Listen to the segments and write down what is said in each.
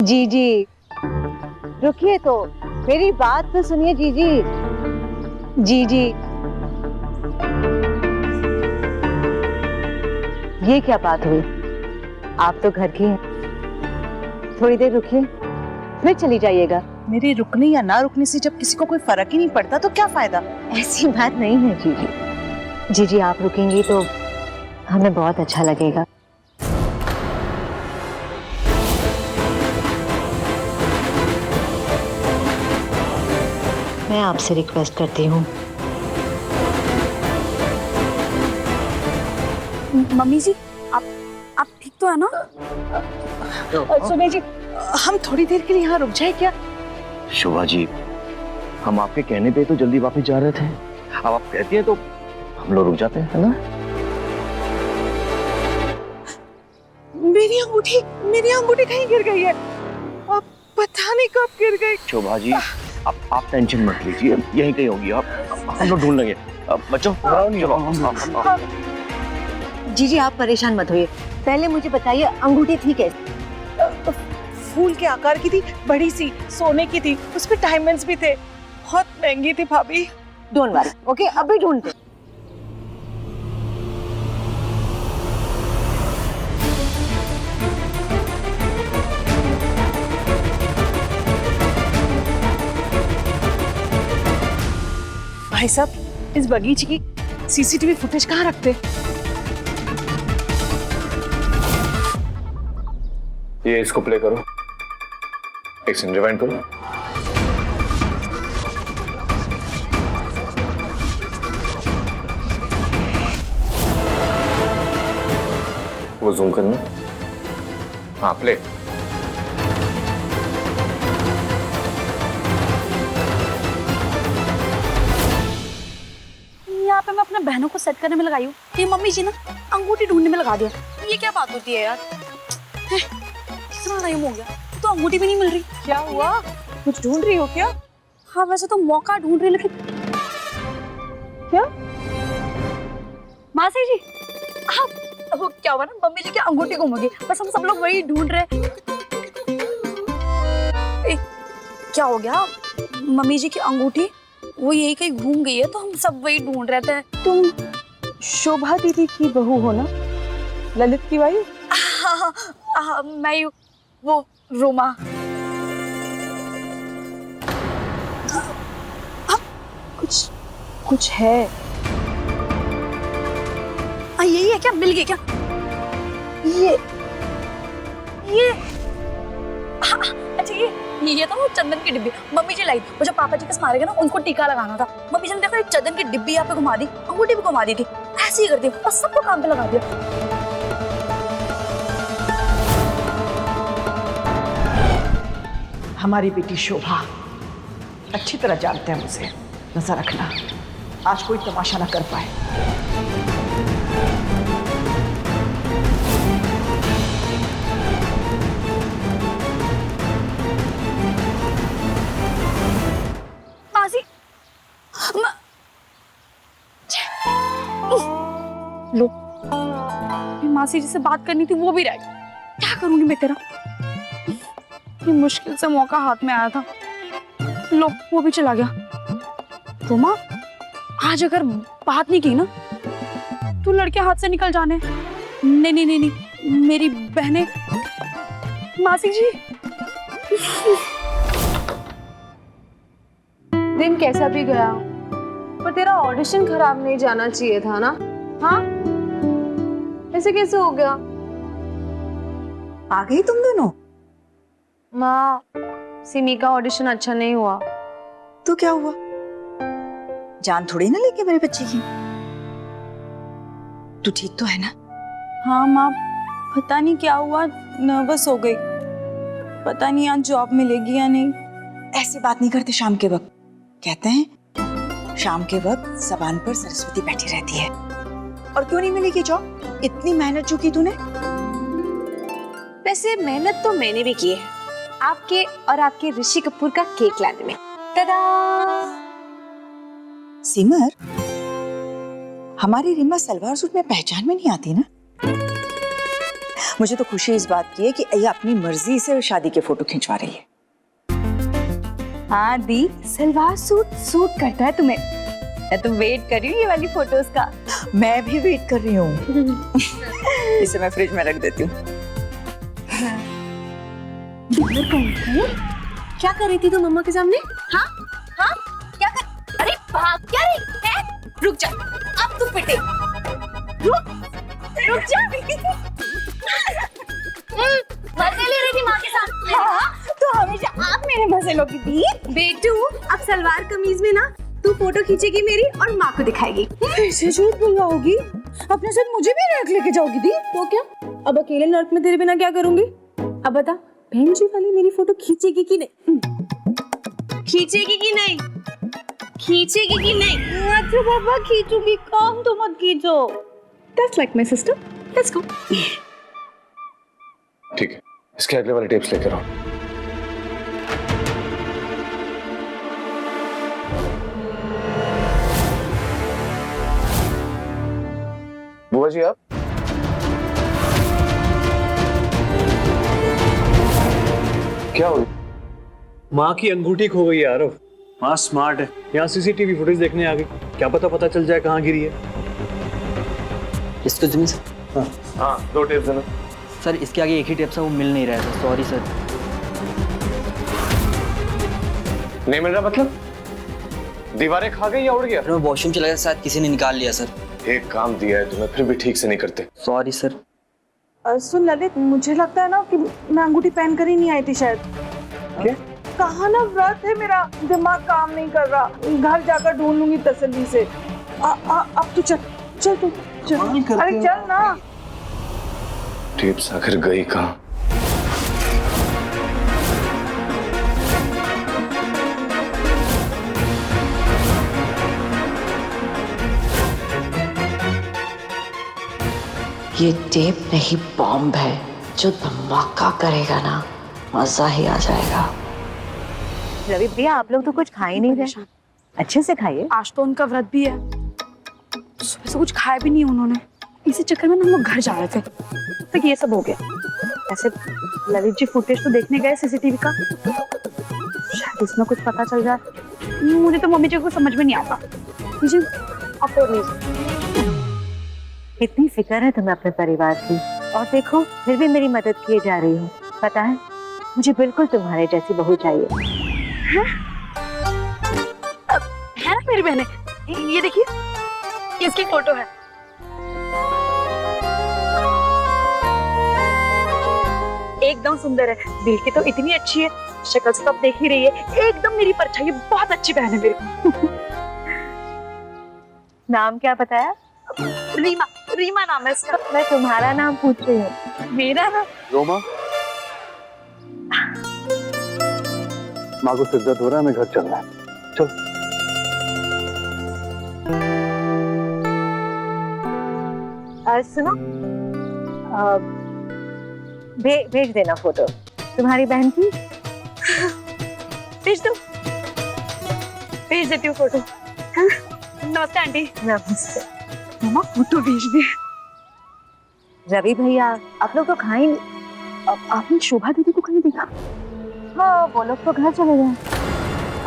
जी जी रुकिए तो, मेरी बात तो सुनिए जी जी। जी जी ये क्या बात हुई? आप तो घर की हैं, थोड़ी देर रुकिए फिर चली जाइएगा। मेरे रुकने या ना रुकने से जब किसी को कोई फर्क ही नहीं पड़ता तो क्या फायदा? ऐसी बात नहीं है जी जी। जी जी आप रुकेंगी तो हमें बहुत अच्छा लगेगा। मैं आपसे रिक्वेस्ट करती हूँ। मम्मी जी आप ठीक तो है ना? सुनिए जी, हम थोड़ी देर के लिए यहाँ रुक जाए क्या? शोभा जी, हम आपके कहने पे तो जल्दी वापस जा रहे थे, अब आप कहती हैं तो हम लोग रुक जाते हैं, है ना? मेरी अंगूठी कहीं गिर गई है। अब पता नहीं कब गिर गई। शोभा जी, आप टेंशन मत लीजिए, यहीं कहीं होगी, आप हम लोग ढूंढ लेंगे। बच्चों चलो। जी जी आप परेशान मत होइए, पहले मुझे बताइए अंगूठी थी कैसे? फूल के आकार की थी, बड़ी सी, सोने की थी, उसमें डायमंड्स भी थे, बहुत महंगी थी भाभी। डोंट वरी, ओके अभी ढूंढते। भाई साहब, इस बगीचे की सीसीटीवी फुटेज कहाँ रखते? ये इसको प्ले करो, एक सीन रिवाइंड करो। वो जूम करना। हाँ प्ले। यहाँ पे मैं अपने बहनों को सेट करने में लगाई हूँ, ये मम्मी जी ना अंगूठी ढूंढने में लगा दिया। ये क्या बात होती है यार? कितना टाइम हो गया तो अंगूठी भी नहीं मिल रही। क्या हुआ? कुछ ढूंढ रही हो क्या? हाँ वैसे तो मौका ढूंढ रही, लेकिन क्या? मासी जी आप वो क्या हुआ ना, मम्मी जी की अंगूठी गुम हो गई, बस हम सब लोग वही ढूंढ रहे हैं। क्या हो गया? मम्मी जी की अंगूठी वो यही कहीं घूम गई है, तो हम सब वही ढूंढ रहे थे। तुम शोभा दीदी की बहू हो ना, ललित की वाई? हाँ, मैं ही वो रोमा। कुछ है। यही है क्या? मिल गई क्या? ये अच्छा ये तो वो चंदन की डिब्बी मम्मी जी लाई थी। वो जब पापा जी के मारे गए ना, उनको टीका लगाना था। मम्मी जी ने देखो एक चंदन की डिब्बी यहाँ पे घुमा दी, अंगूठी भी घुमा दी थी। ऐसे ही कर दिया, बस सबको काम पे लगा दिया। हमारी बेटी शोभा अच्छी तरह जानते हैं मुझे, नजर रखना, आज कोई तमाशा ना कर पाए। मासी लो, मासी जी से बात करनी थी वो भी रह गई। क्या करूंगी मैं तेरा? ये मुश्किल से मौका हाथ में आया था, लो वो भी चला गया। रोमा आज अगर बात नहीं की ना तो लड़के हाथ से निकल जाने। नहीं नहीं नहीं नहीं, मेरी बहनें। मासी जी दिन कैसा भी गया, पर तेरा ऑडिशन खराब नहीं जाना चाहिए था ना? हाँ ऐसे कैसे हो गया? आ गई तुम दोनों? माँ, सिमी का ऑडिशन अच्छा नहीं हुआ। तो क्या हुआ? जान थोड़ी ना लेके मेरे बच्चे की। तू ठीक तो है ना? हाँ माँ, पता नहीं क्या हुआ, नर्वस हो गई। पता नहीं आज जॉब मिलेगी या नहीं। ऐसी बात नहीं करते शाम के वक्त। कहते हैं शाम के वक्त ज़बान पर सरस्वती बैठी रहती है। और क्यों नहीं मिलेगी जॉब? इतनी मेहनत जो की तूने। वैसे मेहनत तो मैंने भी की है, आपके और आपके ऋषि कपूर का केक लाने में। tada! सिमर, हमारी रीमा सलवार सूट में पहचान में नहीं आती ना? मुझे तो खुशी इस बात की है कि ये अपनी मर्जी से शादी के फोटो खिंचवा रही है। हाँ दी, सलवार सूट सूट करता है तुम्हें। मैं तो वेट कर रही हूँ ये वाली फोटोज का। मैं भी वेट कर रही हूँ। इसे मैं फ्रिज में रख देती हूँ। क्या कर रही थी तू मम्मा के सामने? हाँ हाँ क्या कर, अरे भाग क्या रही है? रुक जा, अब तू पिटे। रुक जा। मजे ले रही थी माँ के साथ। हाँ, तो हमेशा आप मेरे मजे लोगी दी। बेटू, अब सलवार कमीज में ना तू फोटो खींचेगी मेरी और माँ को दिखाएगी। फिर से झूठ बुलवाओगी? अपने साथ मुझे भी नर्क लेके जाओगी दी? तो क्या, अब अकेले नर्क में तेरे बिना क्या करूंगी? अब बता, बहन जी वाली मेरी फोटो खींचेगी कि नहीं? खींचेगी कि नहीं? खींचेगी कि नहीं? अच्छा पापा खींचूंगी, काम तो मत खींचो। That's like my sister. Let's go. ठीक है, इसके अगले वाले टेप्स लेकर आओ। बुआ जी आप? क्या हुई? माँ की अंगूठी खो गई है आरव। माँ स्मार्ट है, यहाँ सीसीटीवी फुटेज देखने आ गई। क्या पता चल जाए कहाँ गिरी है। इसको जिम्मे सर। हाँ, 2 टेप्स देना। सर इसके आगे एक ही टेप था, वो मिल नहीं रहा है। Sorry sir. नहीं मिल रहा मतलब? दीवारें खा गई या उड़ गया? मैं वॉशरूम चला गया, शायद किसी ने निकाल लिया सर। एक काम दिया है तुम्हें, फिर भी ठीक से नहीं करते। Sorry sir. सुन ललित, मुझे लगता है ना कि मैं अंगूठी पहन कर ही नहीं आई थी शायद। क्या? कहा ना व्रत है मेरा, दिमाग काम नहीं कर रहा। घर जाकर ढूंढ लूंगी तसल्ली से। अब तू चल चल तू चल। अरे चल ना। टेप्स आखिर गई कहाँ? ये टेप नहीं बॉम्ब है, जो धमाका करेगा ना, मजा ही आ जाएगा। रवि भैया आप लोग तो कुछ खा ही नहीं रहे, अच्छे से खाइए। आज तो उनका व्रत भी है, सुबह से कुछ खाया भी नहीं उन्होंने। इसी चक्कर में हम लोग घर जा रहे थे, तक ये सब हो गया। ऐसे ललित जी फुटेज तो देखने गए सीसीटीवी का, शायद इसमें कुछ पता चल जाए। मुझे तो मम्मी जी को समझ में नहीं आता। मुझे इतनी फिक्र है तुम्हें अपने परिवार की, और देखो फिर भी मेरी मदद किए जा रही हो। पता है मुझे बिल्कुल तुम्हारे जैसी बहू चाहिए। है ना मेरी बहने, ये देखिए, इसकी फोटो है। एकदम सुंदर है, दिल की तो इतनी अच्छी है, शक्ल से तो आप देख ही रही है, एकदम मेरी परछाई। बहुत अच्छी बहन है मेरी। नाम क्या बताया? रीमा, रीमा नाम है इसका। मैं तुम्हारा नाम पूछ रही हूँ। मेरा नाम रोमा, माँ को सिर दर्द हो रहा है, हमें घर चलना है। चल। सुनो, भेज देना फोटो तुम्हारी बहन की। भेज दो, भेज देती हूँ फोटो। हाँ? नमस्ते आंटी। नमस्ते। मामा फोटो भेज दे। रवि भैया आप लोग तो खाए नहीं। अब आपने शोभा दीदी को कहीं देखा? हाँ वो लोग तो घर चले गए।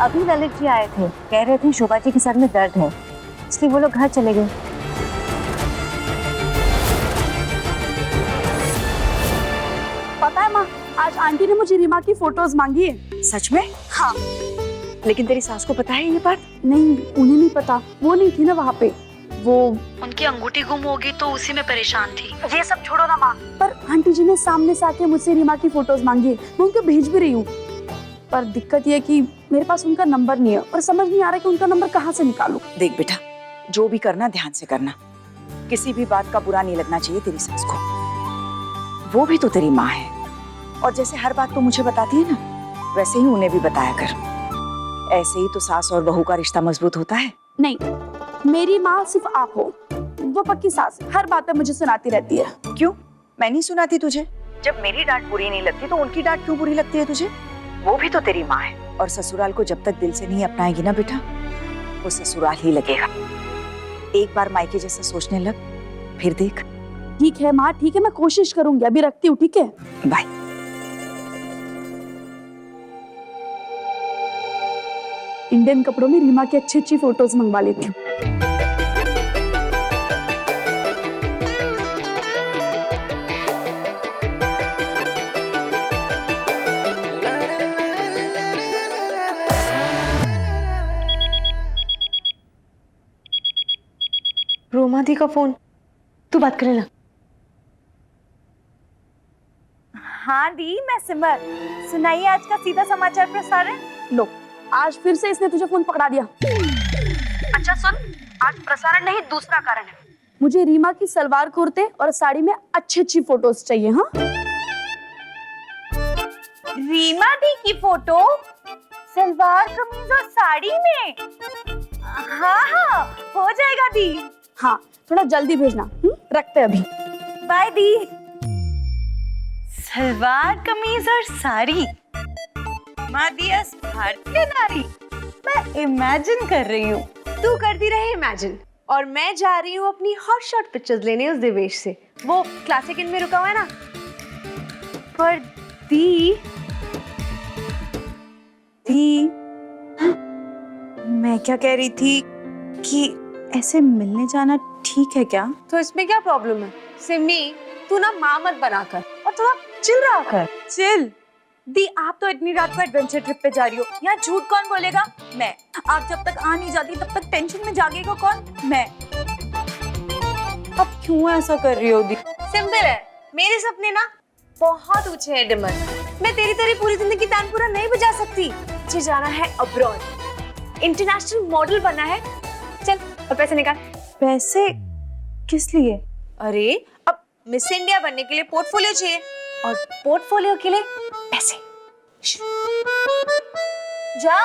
अभी ललित जी आए थे, कह रहे थे शोभा जी के सर में दर्द है, इसलिए वो लोग घर चले गए। पता है माँ, आज आंटी ने मुझे रीमा की फोटोज मांगी है। सच में? हाँ। लेकिन तेरी सास को पता है ये बात? नहीं, उन्हें नहीं पता, वो नहीं थी ना वहाँ पे। वो उनकी अंगूठी गुम होगी तो उसी में परेशान थी। ये सब छोड़ो ना माँ, पर आंटी जी ने सामने से आके मुझसे रीमा की फोटोज मांगी है, मैं उनको भेज भी रही हूँ। पर दिक्कत ये है कि मेरे पास उनका नंबर नहीं है और समझ नहीं आ रहा कि उनका नंबर कहाँ से निकालूं। देख बेटा, जो भी करना ध्यान से करना, किसी भी बात का बुरा नहीं लगना चाहिए तेरी सास को। वो भी तो तेरी माँ है, और जैसे हर बात तो मुझे बताती है ना, वैसे ही उन्हें भी बताया कर। ऐसे ही तो सास और बहू का रिश्ता मजबूत होता है। नहीं, मेरी माँ सिर्फ आप हो, वो पक्की सास है, हर बात पे मुझे सुनाती रहती है। क्यों? मैं नहीं सुनाती तुझे? जब मेरी डांट बुरी नहीं लगती तो उनकी डांट क्यों बुरी लगती है तुझे? वो भी तो तेरी माँ है, और ससुराल को जब तक दिल से नहीं अपनाएगी ना बेटा, वो ससुराल ही लगेगा। एक बार मायके जैसा सोचने लग, फिर देख ठीक है माँ, ठीक है, मैं कोशिश करूंगी। अभी रखती हूँ, ठीक है? बाय। इंडियन कपड़ों में रीमा की अच्छी अच्छी फोटोज मंगवा लेती हूँ। रोमा दी का फोन, तू बात कर लेना। हाँ दी, मैं सिमर। सुनाइए आज का सीधा समाचार प्रसारण। लो, आज फिर से इसने तुझे फोन पकड़ा दिया। अच्छा सुन, आज प्रसारण नहीं, दूसरा कारण है। मुझे रीमा की सलवार कुर्ते और साड़ी में अच्छी अच्छी फोटोज चाहिए। हाँ, रीमा दी की फोटो सलवार कमीज और साड़ी में? हाँ हाँ, हो जाएगा दी। हाँ, थोड़ा जल्दी भेजना। रखते हैं अभी। By the. सलवार कमीज और साड़ी, मादियस भारतीय नारी। मैं इमेजिन कर रही हूँ। तू करती रहे इमेजिन, और मैं जा रही हूँ अपनी हॉट शॉट पिक्चर्स लेने उस देवेश से। वो क्लासिक इन में रुका हुआ है ना। पर दी, मैं क्या कह रही थी कि ऐसे मिलने जाना ठीक है क्या? तो इसमें क्या प्रॉब्लम है? सिमी, तू ना माँ मत बनाकर और थोड़ा चिल रहा कर। चिल। दी आप तो इतनी रात को एडवेंचर ट्रिप पे जा रही हो, यहाँ झूठ कौन बोलेगा? मैं। आप जब तक आ नहीं जाती तब तक टेंशन में जागेगा कौन? मैं। अब क्यों ऐसा कर रही हो दी? सिंपल है, मेरे सपने ना बहुत ऊंचे हैं डिमर। मैं तेरी तरह पूरी जिंदगी तानपुरा नहीं बजा सकती। मुझे जाना है अब्रॉड, इंटरनेशनल मॉडल बनना है। चल और पैसे निकाल। पैसे किस लिए? अरे अब मिस इंडिया बनने के लिए पोर्टफोलियो चाहिए, और पोर्टफोलियो के लिए पैसे। जा।